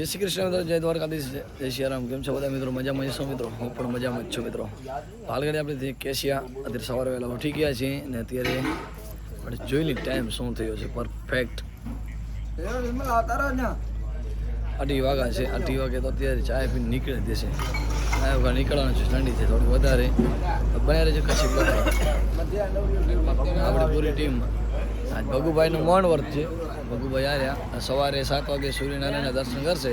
જય શ્રી કૃષ્ણ મિત્રો, જય દ્વારકાધીશ, જય સિયારામ. કેમ છો બધા મિત્રો? મજામાં જશો મિત્રો? હું પણ મજામાં જ છું મિત્રો. હાલગડી આપણે કેશિયા અત્યારે સવારે વહેલા ઉઠી ગયા છીએ ને અત્યારે આપણે જોઈ લઈ ટાઈમ શું થયો છે પરફેક્ટ 8 વાગ્યા છે. 8 વાગે તો અત્યારે ચાય પીને નીકળે દેશે. ચાય વગર નીકળવાનું છે, ઠંડી છે થોડી વધારે. બને રહેજો કચ્છી આપણી પૂરી ટીમ. આજ ભગુભાઈનું મૌન વ્રત છે. ભગુભાઈ આવ્યા સવારે 7 વાગે સૂર્યનારાયણના દર્શન કરશે,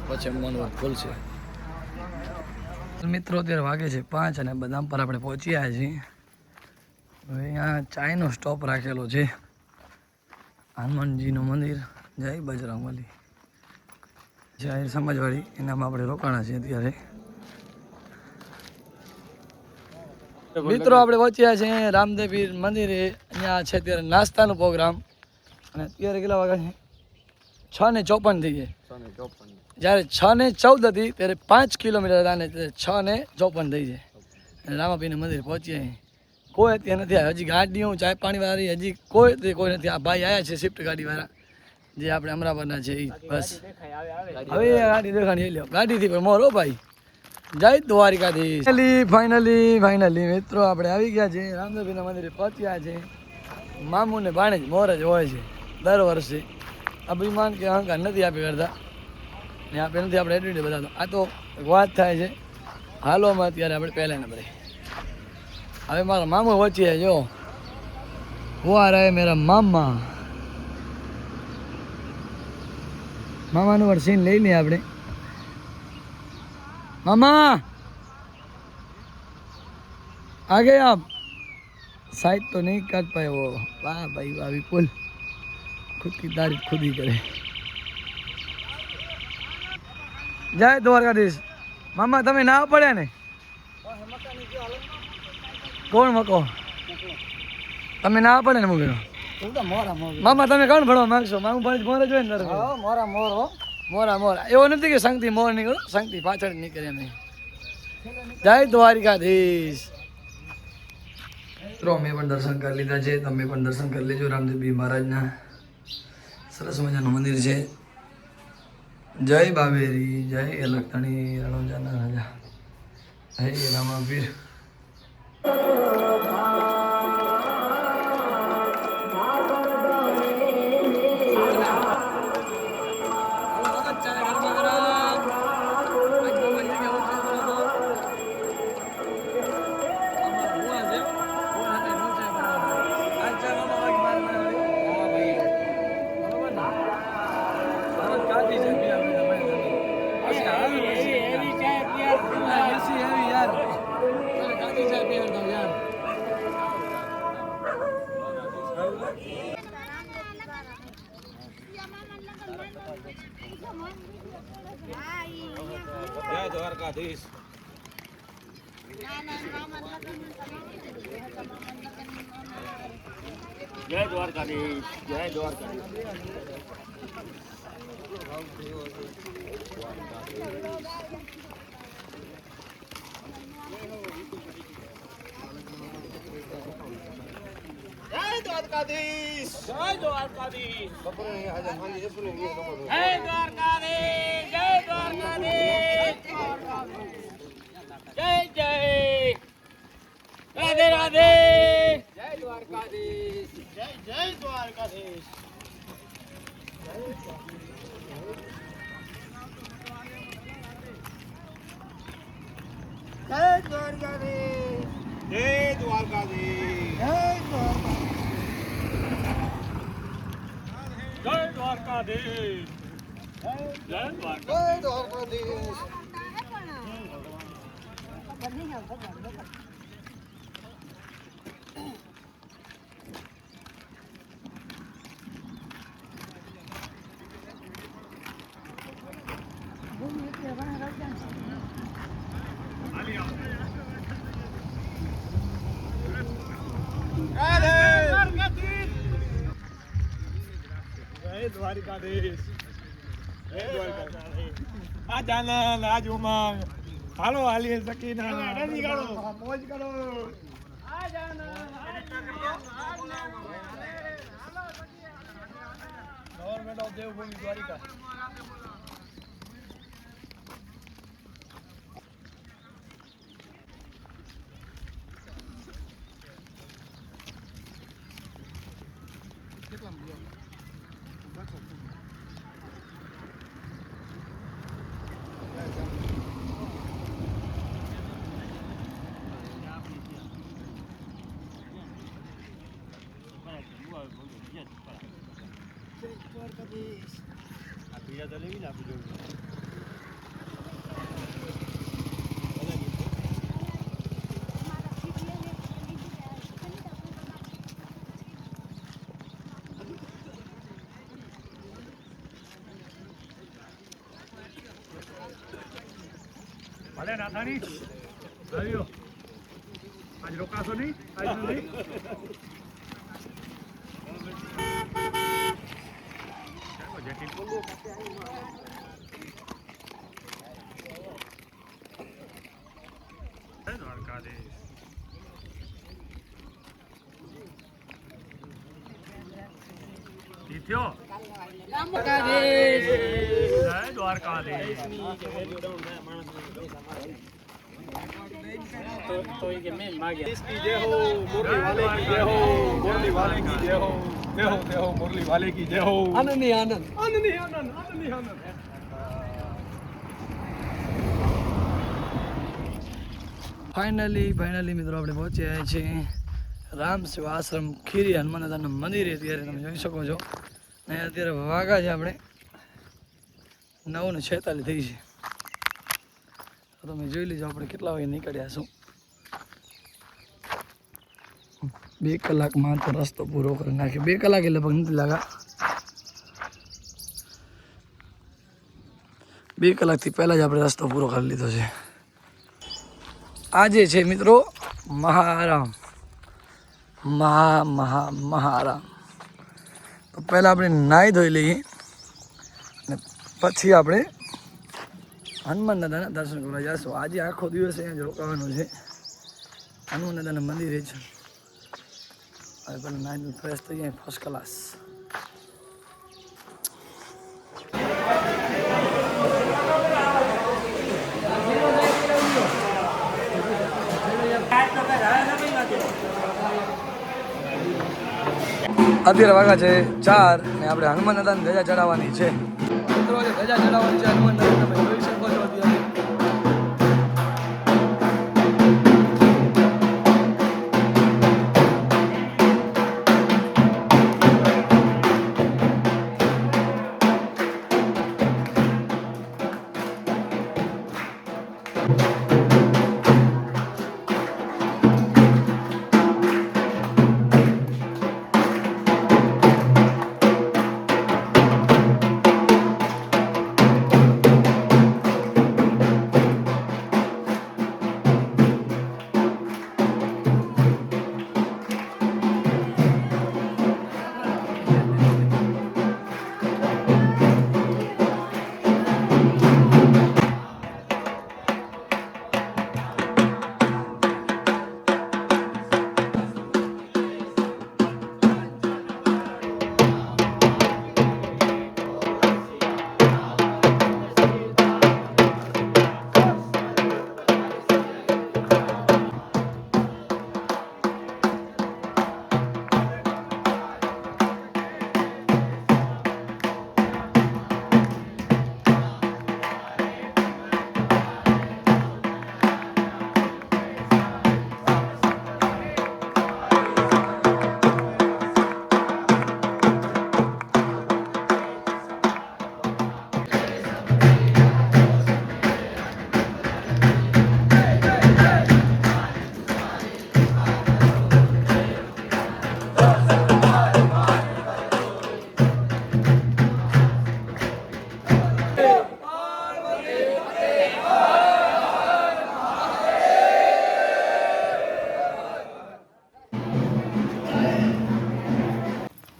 પછી મૌન વ્રત ખોલશે. મિત્રો અત્યારે વાગે છે 5 અને બદામ પર આપણે પહોંચી આવ્યા છીએ. હવે અહીંયા ચાયનો સ્ટોપ રાખેલો છે. હનુમાનજીનું મંદિર, જય બજરંગબલી, જય સમાજવાડી, એનામાં આપણે રોકાણા છીએ અત્યારે. મિત્રો આપણે પહોંચ્યા છે રામદેવપીર મંદિરે. અહીંયા છે અત્યારે નાસ્તાનો પ્રોગ્રામ અને અત્યારે કેટલા વાગ્યા છે? 6:54 થઈ જાય. જ્યારે 6:14 હતી ત્યારે 5 કિલોમીટર હતા અને 6:54 થઈ જાય. અને રામાપીરના મંદિર પહોંચ્યા. કોઈ અત્યારે નથી આવ્યા. હજી ગાડીઓ ચાય પાણીવાળી હજી કોઈ નથી. આ ભાઈ આવ્યા છે સ્વિફ્ટ ગાડીવાળા, જે આપણે અમરાપરના છે. બસ હવે ગાડી દેખાણી લ્યો, ગાડીથી પણ મોર હો ભાઈ. જય દ્વારિકાધીશ. ફાઇનલી મિત્રો આપણે આવી ગયા છે રામદેવપીરના મંદિરે પહોંચ્યા છે. મામુ ને ભાણેજ મોર જ હોય છે દર વર્ષે. અભિમાન કે અહંકાર નથી આપી કરતા ને આપે નથી આપણે એટીટ્યુડ બધા. આ તો વાત થાય છે હાલોમાં. અત્યારે આપણે પહેલા નંબરે. હવે મારા મામુ વચ્ચે જો હુઆ રહે મેરા મામા. મામાનું પણ સીન લઈ લઈએ આપણે. मामा आ गए आप? साइड तो नहीं कर पाए वो. वाह भाई वाह, विपुल खुद की तारीफ खुद ही करे. जय द्वारकाधीश. मामा તમે ના પડ્યા ને? કોણ મકો? તમે ના પડે ને મૂકેલો? મામા તમે કોણ ભણવા માંગશો? મામુ ભણે મોર જ હોય ને. મોરા મોર હો, મોરા મોરા. એવો નથી કે સંગથી મોર નીકળો, સંગથી પાછળ નીકળે અમે. જય દ્વારિકાધીશ. મિત્રો અમે પણ દર્શન કરી લીધા છે, તમે પણ દર્શન કરી લેજો. રામદેવપીર મહારાજના સરસ મજાનું મંદિર છે. જય બાબેરી, જય અલખતણી રણોજાના રાજા, જય રામાપીર. જય દ્વારકાધીશ. જય દ્વારકાધીશ. જય દ્વારકાધીશ. દ્વારકાધીશ. જય દ્વારકાધીશ. જય દ્વારકાધીશ. જય દ્વારકાધીશ. જય જય રાધે રાધે. જય દ્વારકાધીશ. જય જય દ્વારકાધીશ. જય દ્વારકાધીશ. જય દ્વારકાધીશ. જય દ્વારકાધીશ. જય દ્વારકાધીશ. જય દ્વારકાધીશ. દ્વારિકાધીશ. જય દ્વારકાધીશ. આજ આનંદ, આજ ઉમંગ. હાલો હાલીએ સકીના, રમી કરો, મોજ કરો. આજ આનંદ, ગવર્મેન્ટ ઓફ દેવભૂમિ દ્વારિકા. ભલે નાથાણી આવ્યો આજ રોકાશો નહીં આજ નહીં मुरली वाले की जय हो આનંદ આનંદ ફાઇનલી મિત્રો આપણે પહોંચી આવ્યા છીએ રામ સેવા આશ્રમ ખીરી હનુમાન દાદાના મંદિરે. અત્યારે તમે જોઈ શકો છો ને અત્યારે વાગા છે આપણે 9:46 થઈ છે. તો તમે જોઈ લીજો આપણે કેટલા વાગે નીકળ્યા છું. 2 કલાકમાં તો રસ્તો પૂરો કરી નાખ્યો. 2 કલાક એટલે લગભગ નથી લાગા. 2 કલાકથી પહેલાં જ આપણે રસ્તો પૂરો કરી લીધો છે. આજે છે મિત્રો મહારામ મહારામ. તો પહેલાં આપણે નાહી ધોઈ લઈએ અને પછી આપણે હનુમાન દાદાના દર્શન કરવા જઈશું. આજે આખો દિવસ અહીંયા જ રોકાવાનું છે હનુમાન દાદાના મંદિરે જ. હવે પહેલાં નાહી ફ્રેશ થઈ જાય ફર્સ્ટ ક્લાસ. અત્યારે વાગા છે 4 ને આપણે હનુમાન દાદાની ધજા ચડાવવાની છે. મિત્રો આજે ધજા ચડાવવાની છે હનુમાન દાદા. તમે જોઈ શકો છો અત્યારે.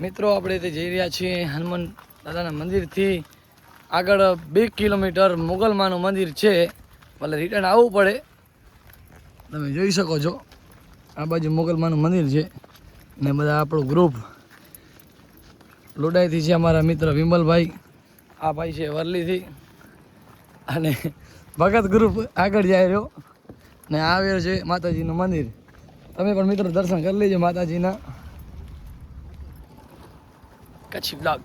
મિત્રો આપણે તે જઈ રહ્યા છીએ હનુમાન દાદાના મંદિરથી આગળ 2 કિલોમીટર મુગલમાનું મંદિર છે. ભલે રિટર્ન આવવું પડે. તમે જોઈ શકો છો આ બાજુ મુગલમાનું મંદિર છે ને બધા આપણું ગ્રુપ લોડાઈથી છે. અમારા મિત્ર વિમલભાઈ, આ ભાઈ છે વરલીથી, અને ભગત ગ્રુપ આગળ જાય રહ્યો ને આવ્યો છે માતાજીનું મંદિર. તમે પણ મિત્રો દર્શન કરી લેજો માતાજીના. કચ્છી બ્લોગ.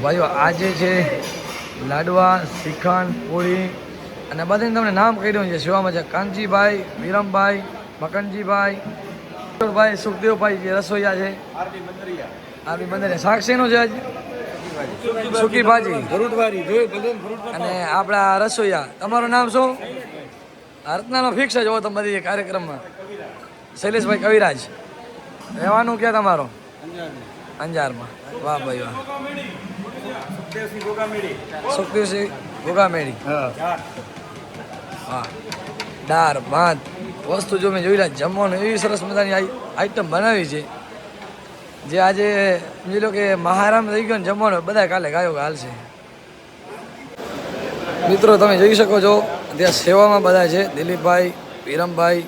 ભાઈઓ આજે છે લાડવા, શ્રીખંડ, પૂરી અને બધાને તમને નામ કહી દઉં છે. સેવામાં છે કાનજીભાઈ, વિરમભાઈ, મકનજીભાઈ, ભાઈ સુખદેવભાઈ જે રસોઈયા છે. આરબી બંદરે શાક શેનું છે આજે? સૂકી ભાજી અને આપણા રસોઈયા. તમારું નામ શું? રત્નાનો ફિક્સ જ હો તમારી કાર્યક્રમમાં. શૈલેષભાઈ કવિરાજ. રહેવાનું ક્યાં તમારો? અંજારમાં. વાહ ભાઈ વાહ. સુખદેવસિંહ ગોગામેડી. હા, દાળ ભાત વસ્તુ જો મેં જોઈ રહ્યા જમવાનું એવી સરસ મજાની આઈટમ બનાવી છે જે આજે સમજી લો કે મહારામ થઈ ગયો ને જમવાનું બધા કાલે ગાયો હાલશે. મિત્રો તમે જોઈ શકો છો ત્યાં સેવામાં બધા છે. દિલીપભાઈ, વિરમભાઈ,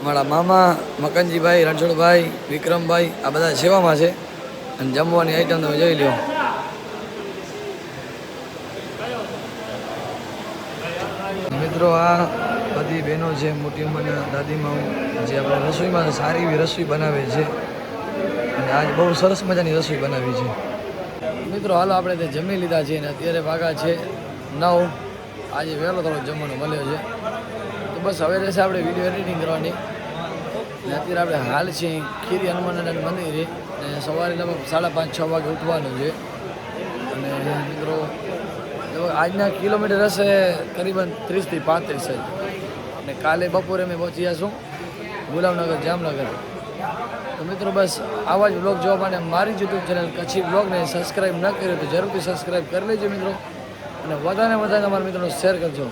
મારા મામા મકનજીભાઈ, રણછોડભાઈ, વિક્રમભાઈ આ બધા સેવામાં છે અને જમવાની આઈટમ તમે જોઈ લો. મિત્રો આ બધી બહેનો છે, મોટી ઉંમરના દાદીમાઓ જે આપણે રસોઈમાં સારી એવી રસોઈ બનાવે છે અને આજ બહુ સરસ મજાની રસોઈ બનાવી છે. મિત્રો હાલો આપણે તે જમી લીધા છે અને અત્યારે વાગા છે 9. આજે વહેલો થોડો જમવાનો મળ્યો છે તો બસ હવે રહેશે આપણે વિડીયો એડિટિંગ કરવાની. અને અત્યારે આપણે હાલ છે ખીરી હનુમાનદાદા મંદિરે અને સવારે લગભગ 5:30-6 વાગે ઉઠવાનું છે. અને મિત્રો આજના કિલોમીટર હશે કરીબન 30 થી 35 છે. અને કાલે બપોરે અમે પહોંચી જઈશું ગુલામનગર, જામનગર. તો મિત્રો બસ આવા જ બ્લોગ જોવા માટે મારી યુટ્યુબ ચેનલ કચ્છી બ્લોગને સબસ્ક્રાઈબ ન કર્યો તો જરૂરથી સબસ્ક્રાઈબ કરી લેજો મિત્રો. અને વધારે વધારે તમારા મિત્રોને શેર કરજો.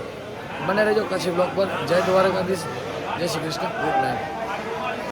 બને રહેજો કચ્છી બ્લોગ પર. જય દ્વારકાધીશ, જય શ્રી કૃષ્ણ, ગુડ નાઇટ.